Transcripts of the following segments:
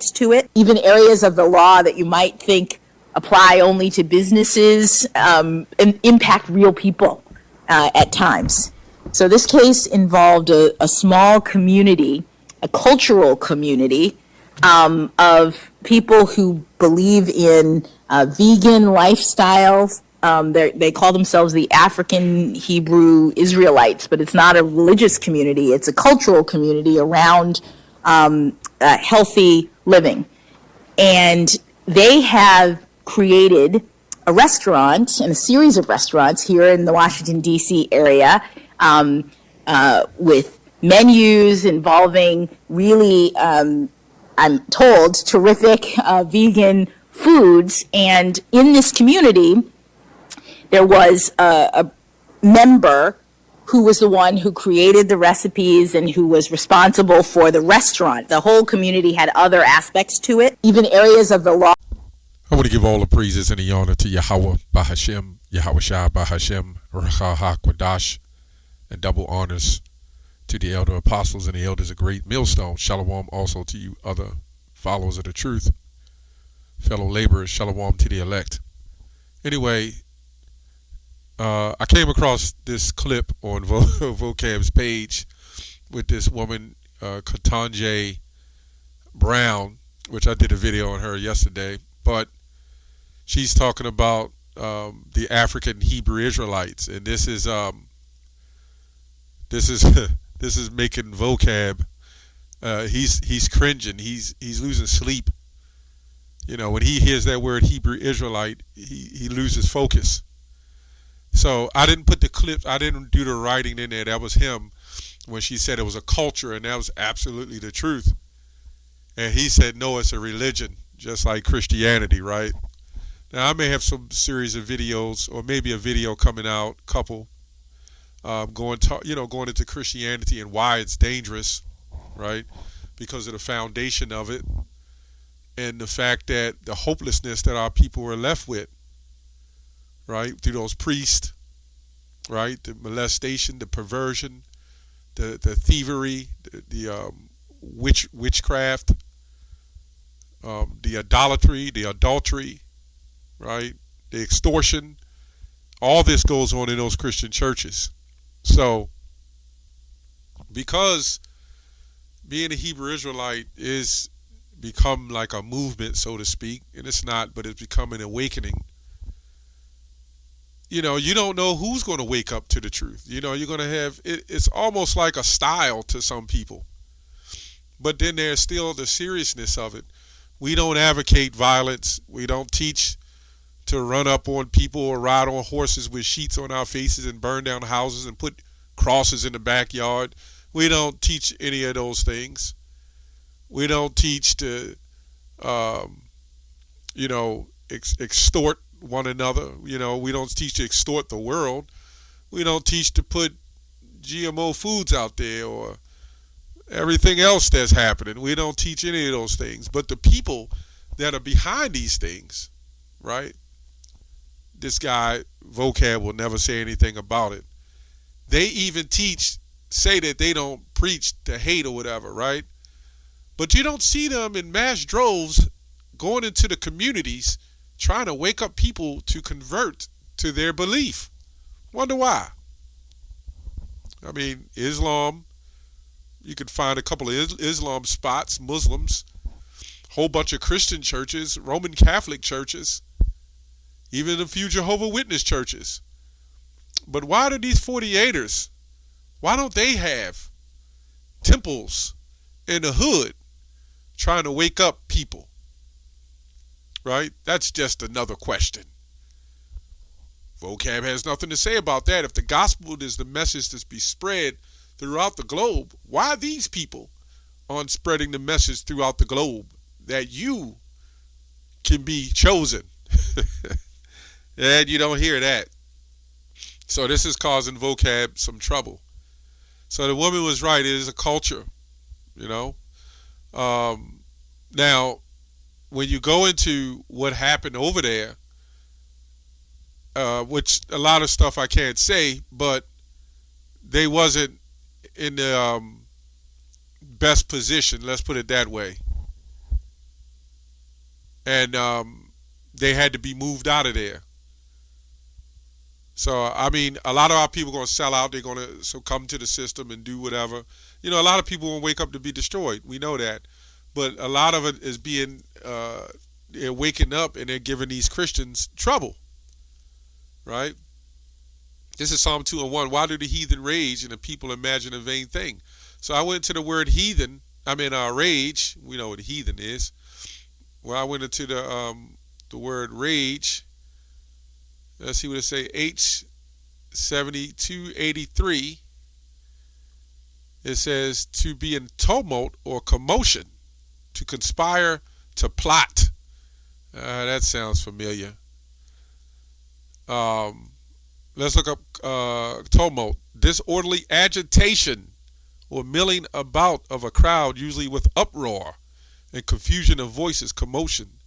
aspects to it, even areas of the law that you might think apply only to businesses, and impact real people at times. So this case involved a small community, a cultural community of people who believe in vegan lifestyles. They call themselves the African Hebrew Israelites, but it's not a religious community. It's a cultural community around healthy living. And they have created a restaurant and a series of restaurants here in the Washington, D.C. area with menus involving really, I'm told, terrific vegan foods. And in this community, there was a member who was the one who created the recipes and who was responsible for the restaurant. The whole community had other aspects to it, even areas of the law. I want to give all the praises and the honor to Yahweh Bahashem, Yahweh Shah Bahashem, Racha HaKwadash, and double honors to the elder apostles and the elders of Great Millstone. Shalom also to you other followers of the truth, fellow laborers. Shalom to the elect. Anyway, I came across this clip on Vocab's page with this woman, Ketanji Brown, which I did a video on her yesterday, but she's talking about the African Hebrew Israelites, and this is this is making Vocab. He's cringing. He's losing sleep. You know, when he hears that word Hebrew Israelite, he loses focus. So I didn't put the clips. I didn't do the writing in there. That was him when she said it was a culture, and that was absolutely the truth. And he said, no, it's a religion, just like Christianity, right? Now, I may have some series of videos, or maybe a video coming out, couple, going into Christianity and why it's dangerous, right? Because of the foundation of it and the fact that the hopelessness that our people were left with, right? Through those priests, right? The molestation, the perversion, the thievery, the witchcraft, the idolatry, the adultery, right? The extortion. All this goes on in those Christian churches. So, because being a Hebrew Israelite is become like a movement, so to speak, and it's not, but it's become an awakening. You know, you don't know who's going to wake up to the truth. You know, you're going to have, it's almost like a style to some people. But then there's still the seriousness of it. We don't advocate violence. We don't teach to run up on people or ride on horses with sheets on our faces and burn down houses and put crosses in the backyard. We don't teach any of those things. We don't teach to, extort one another. You know, we don't teach to extort the world. We don't teach to put GMO foods out there or everything else that's happening. We don't teach any of those things. But the people that are behind these things, right? This guy, Vocab, will never say anything about it. They even say that they don't preach to hate or whatever, right? But you don't see them in mass droves going into the communities trying to wake up people to convert to their belief. Wonder why? I mean, Islam, you could find a couple of Islam spots, Muslims, whole bunch of Christian churches, Roman Catholic churches, even a few Jehovah's Witness churches. But why do these 48ers, why don't they have temples in the hood trying to wake up people? Right? That's just another question. Vocab has nothing to say about that. If the gospel is the message that's be spread throughout the globe, why these people aren't spreading the message throughout the globe that you can be chosen? And you don't hear that. So this is causing Vocab some trouble. So the woman was right. It is a culture, you know. Now, when you go into what happened over there, which a lot of stuff I can't say, but they wasn't in the best position, let's put it that way. and they had to be moved out of there. So I mean, a lot of our people are going to sell out. They're going to succumb to the system and do whatever. You know, a lot of people will wake up to be destroyed. We know that, but a lot of it is being they're waking up and they're giving these Christians trouble, right? This is Psalm 2:1. Why do the heathen rage and the people imagine a vain thing? So I went to the word heathen. I mean, rage. We know what heathen is. Well, I went into the word rage. Let's see what it say. H7283. It says to be in tumult or commotion, to conspire, to plot. That sounds familiar. Let's look up tumult. Disorderly agitation or milling about of a crowd, usually with uproar and confusion of voices, commotion,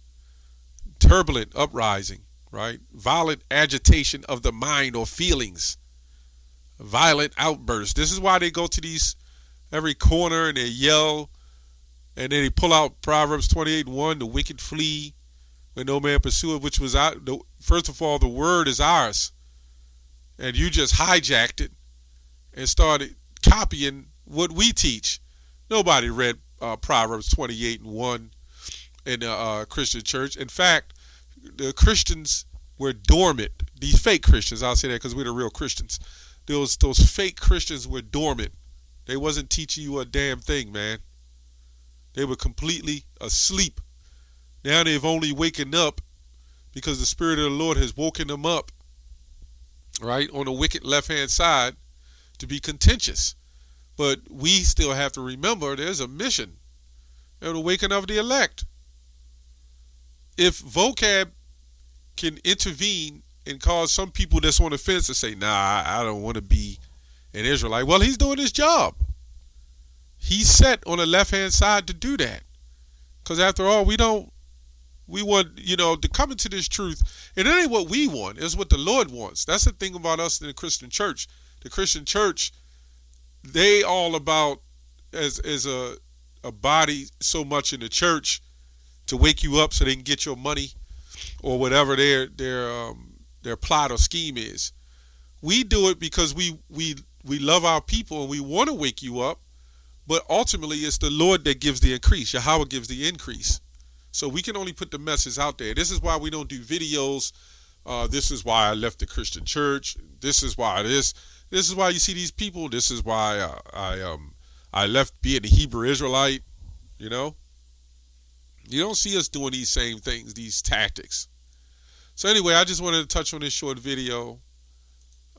turbulent uprising, right? Violent agitation of the mind or feelings, violent outbursts. This is why they go to these every corner and they yell, and then they pull out Proverbs 28:1, the wicked flee when no man pursueth, which was first of all, the word is ours, and you just hijacked it and started copying what we teach. Nobody read Proverbs 28:1 in the Christian church. In fact, the Christians were dormant. These fake Christians, I'll say that because we're the real Christians. Those fake Christians were dormant. They wasn't teaching you a damn thing, man. They were completely asleep. Now they've only waken up because the Spirit of the Lord has woken them up, right, on the wicked left-hand side to be contentious. But we still have to remember there's a mission. They're the waking of the elect. If Vocab can intervene and cause some people that's on the fence to say, nah, I don't want to be an Israelite, well, he's doing his job. He's set on the left-hand side to do that. Because after all, we want, to come into this truth. And it ain't what we want. It's what the Lord wants. That's the thing about us in the Christian church. The Christian church, they all about as a body so much in the church to wake you up so they can get your money or whatever their plot or scheme is. We do it because we love our people and we want to wake you up, but ultimately it's the Lord that gives the increase. Yahweh gives the increase. So we can only put the message out there. This is why we don't do videos. This is why I left the Christian church. This is why this. This is why you see these people. This is why I left being a Hebrew Israelite. You don't see us doing these same things, these tactics. So anyway, I just wanted to touch on this short video,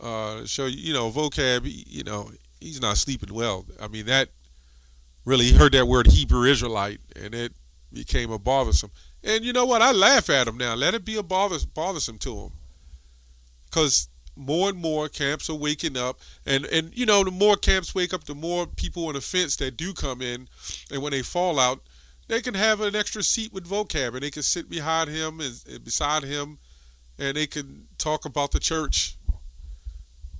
show you, Vocab. He's not sleeping well. I mean, that really, he heard that word Hebrew Israelite, and it became a bothersome. And you know what? I laugh at him now. Let it be a bothersome to him, because more and more camps are waking up, and the more camps wake up, the more people on the fence that do come in, and when they fall out, they can have an extra seat with Vocab, and they can sit behind him and beside him, and they can talk about the church.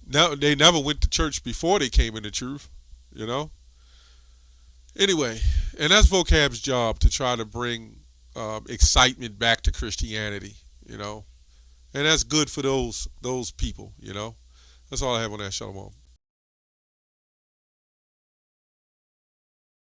Now, they never went to church before they came into truth, Anyway, and that's Vocab's job, to try to bring excitement back to Christianity, and that's good for those people, That's all I have on that. Shalom.